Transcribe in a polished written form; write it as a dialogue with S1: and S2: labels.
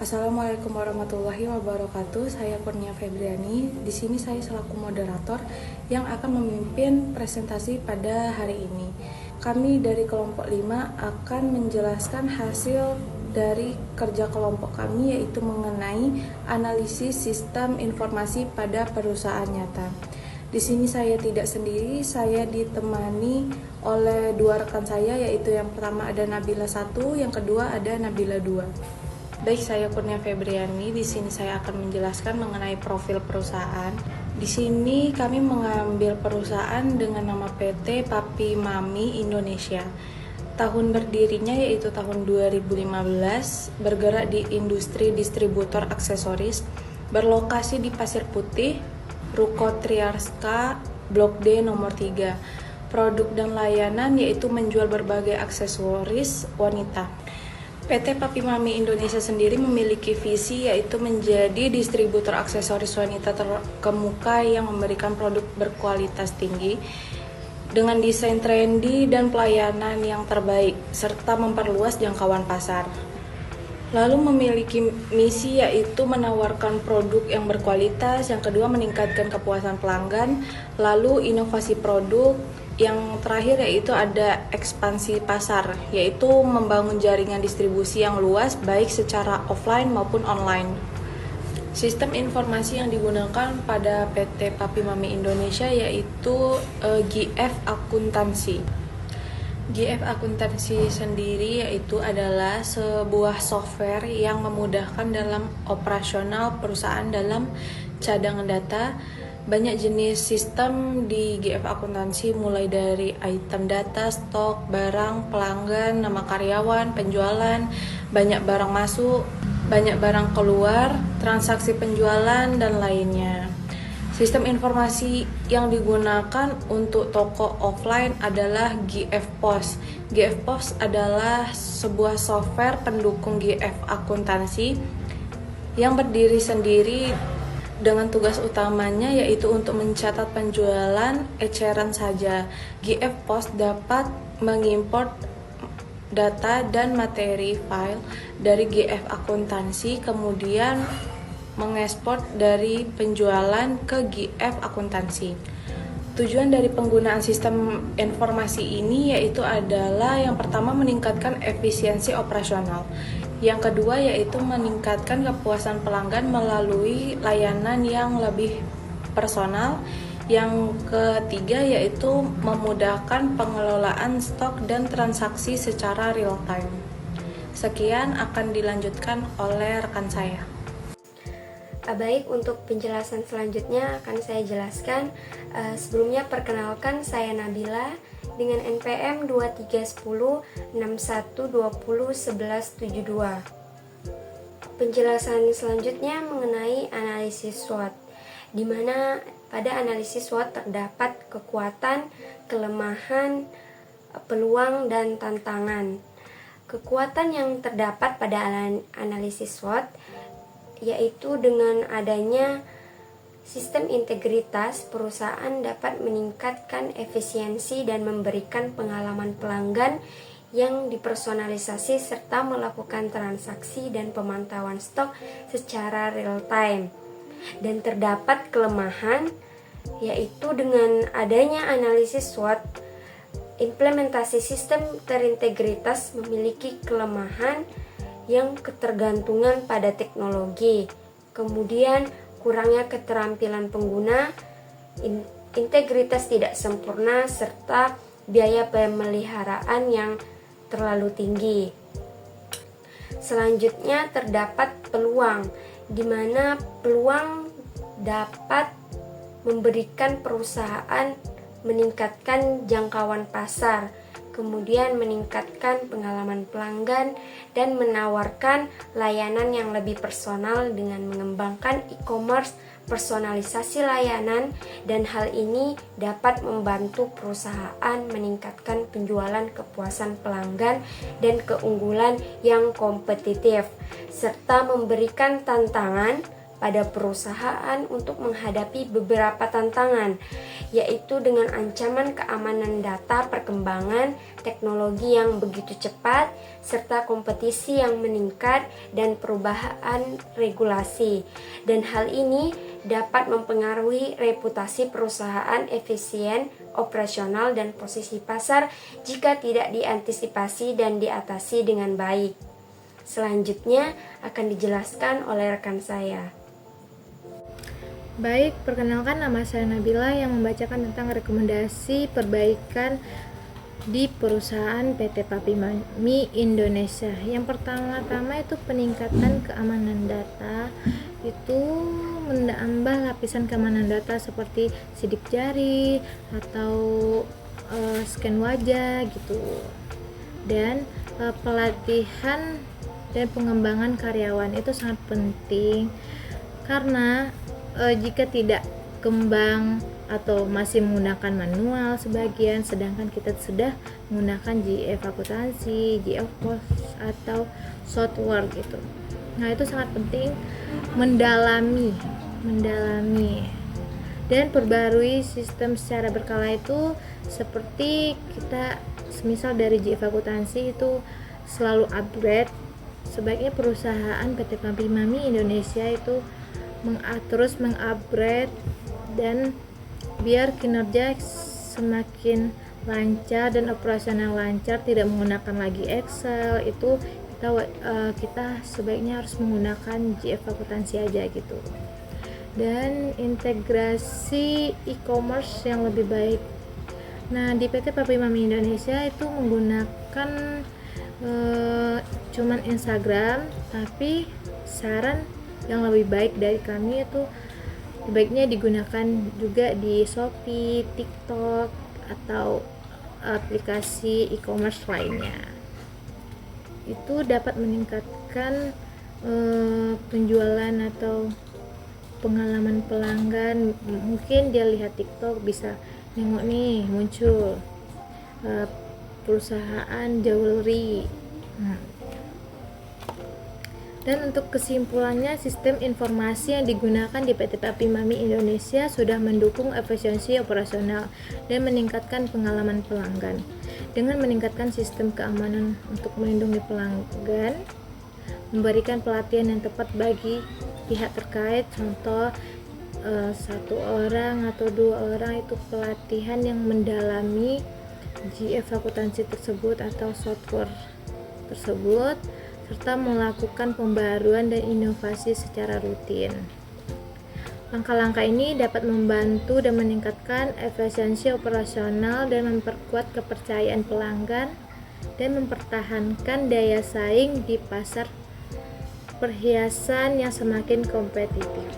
S1: Assalamualaikum warahmatullahi wabarakatuh. Saya Kurnia Febriani. Di sini saya selaku moderator yang akan memimpin presentasi pada hari ini. Kami dari kelompok 5 akan menjelaskan hasil dari kerja kelompok kami, yaitu mengenai analisis sistem informasi pada perusahaan nyata. Di sini saya tidak sendiri, saya ditemani oleh dua rekan saya, yaitu yang pertama ada Nabila 1, yang kedua ada Nabila 2. Baik, saya Kurnia Febriani. Di sini saya akan menjelaskan mengenai profil perusahaan. Di sini kami mengambil perusahaan dengan nama PT Papi Mami Indonesia. Tahun berdirinya yaitu tahun 2015, bergerak di industri distributor aksesoris, berlokasi di Pasir Putih, Ruko Triarska, Blok D nomor 3. Produk dan layanan yaitu menjual berbagai aksesoris wanita. PT Papi Mami Indonesia sendiri memiliki visi yaitu menjadi distributor aksesoris wanita terkemuka yang memberikan produk berkualitas tinggi dengan desain trendy dan pelayanan yang terbaik serta memperluas jangkauan pasar. Lalu memiliki misi yaitu menawarkan produk yang berkualitas, yang kedua meningkatkan kepuasan pelanggan, lalu inovasi produk, yang terakhir yaitu ada ekspansi pasar, yaitu membangun jaringan distribusi yang luas baik secara offline maupun online. Sistem informasi yang digunakan pada PT Papi Mami Indonesia yaitu GF Akuntansi. GF Akuntansi sendiri yaitu adalah sebuah software yang memudahkan dalam operasional perusahaan dalam cadangan data. Banyak jenis sistem di GF Akuntansi, mulai dari item data, stok, barang, pelanggan, nama karyawan, penjualan, banyak barang masuk, banyak barang keluar, transaksi penjualan, dan lainnya. Sistem informasi yang digunakan untuk toko offline adalah GF Pos. GF Pos adalah sebuah software pendukung GF Akuntansi yang berdiri sendiri dengan tugas utamanya yaitu untuk mencatat penjualan eceran saja. GF Pos dapat mengimport data dan materi file dari GF Akuntansi, kemudian mengekspor dari penjualan ke GF Akuntansi. Tujuan dari penggunaan sistem informasi ini yaitu adalah yang pertama meningkatkan efisiensi operasional. Yang kedua yaitu meningkatkan kepuasan pelanggan melalui layanan yang lebih personal. Yang ketiga yaitu memudahkan pengelolaan stok dan transaksi secara real time. Sekian akan dilanjutkan oleh rekan saya.
S2: Baik, untuk penjelasan selanjutnya akan saya jelaskan. Sebelumnya perkenalkan, saya Nabila dengan NPM 231061201172. Penjelasan selanjutnya mengenai analisis SWOT, di mana pada analisis SWOT terdapat kekuatan, kelemahan, peluang, dan tantangan. Kekuatan yang terdapat pada analisis SWOT yaitu dengan adanya sistem integritas, perusahaan dapat meningkatkan efisiensi dan memberikan pengalaman pelanggan yang dipersonalisasi serta melakukan transaksi dan pemantauan stok secara real time. Dan terdapat kelemahan yaitu dengan adanya analisis SWOT, implementasi sistem terintegritas memiliki kelemahan yang ketergantungan pada teknologi, kemudian kurangnya keterampilan pengguna, integritas tidak sempurna, serta biaya pemeliharaan yang terlalu tinggi. Selanjutnya terdapat peluang, di mana peluang dapat memberikan perusahaan meningkatkan jangkauan pasar, kemudian meningkatkan pengalaman pelanggan dan menawarkan layanan yang lebih personal dengan mengembangkan e-commerce, personalisasi layanan, dan hal ini dapat membantu perusahaan meningkatkan penjualan, kepuasan pelanggan, dan keunggulan yang kompetitif, serta memberikan tantangan pada perusahaan untuk menghadapi beberapa tantangan, yaitu dengan ancaman keamanan data, perkembangan teknologi yang begitu cepat, serta kompetisi yang meningkat dan perubahan regulasi. Dan hal ini dapat mempengaruhi reputasi perusahaan, efisien, operasional, dan posisi pasar jika tidak diantisipasi dan diatasi dengan baik. Selanjutnya akan dijelaskan oleh rekan saya.
S3: Baik, perkenalkan nama saya Nabila yang membacakan tentang rekomendasi perbaikan di perusahaan PT Papi Mami Indonesia. Yang pertama-tama itu peningkatan keamanan data, itu menambah lapisan keamanan data seperti sidik jari atau scan wajah gitu. Dan pelatihan dan pengembangan karyawan itu sangat penting karena jika tidak kembang atau masih menggunakan manual sebagian, sedangkan kita sudah menggunakan GF akuntansi, GF pos atau software gitu. Nah, itu sangat penting mendalami dan perbarui sistem secara berkala. Itu seperti kita semisal dari GF akuntansi itu selalu upgrade. Sebaiknya perusahaan PT Papi Mami Indonesia itu terus mengupgrade dan biar kinerja semakin lancar dan operasional lancar, tidak menggunakan lagi Excel. Itu kita sebaiknya harus menggunakan GF akuntansi aja gitu. Dan integrasi e-commerce yang lebih baik. Nah, di PT Papi Mami Indonesia itu menggunakan cuman Instagram, tapi saran yang lebih baik dari kami itu sebaiknya digunakan juga di Shopee, TikTok, atau aplikasi e-commerce lainnya. Itu dapat meningkatkan penjualan atau pengalaman pelanggan. Mungkin dia lihat TikTok bisa nengok nih muncul perusahaan jewelry. Dan untuk kesimpulannya, sistem informasi yang digunakan di PT Papi Mami Indonesia sudah mendukung efisiensi operasional dan meningkatkan pengalaman pelanggan. Dengan meningkatkan sistem keamanan untuk melindungi pelanggan, memberikan pelatihan yang tepat bagi pihak terkait, contoh 1 orang atau 2 orang itu pelatihan yang mendalami GF akuntansi tersebut atau software tersebut, serta melakukan pembaruan dan inovasi secara rutin. Langkah-langkah ini dapat membantu dan meningkatkan efisiensi operasional dan memperkuat kepercayaan pelanggan dan mempertahankan daya saing di pasar perhiasan yang semakin kompetitif.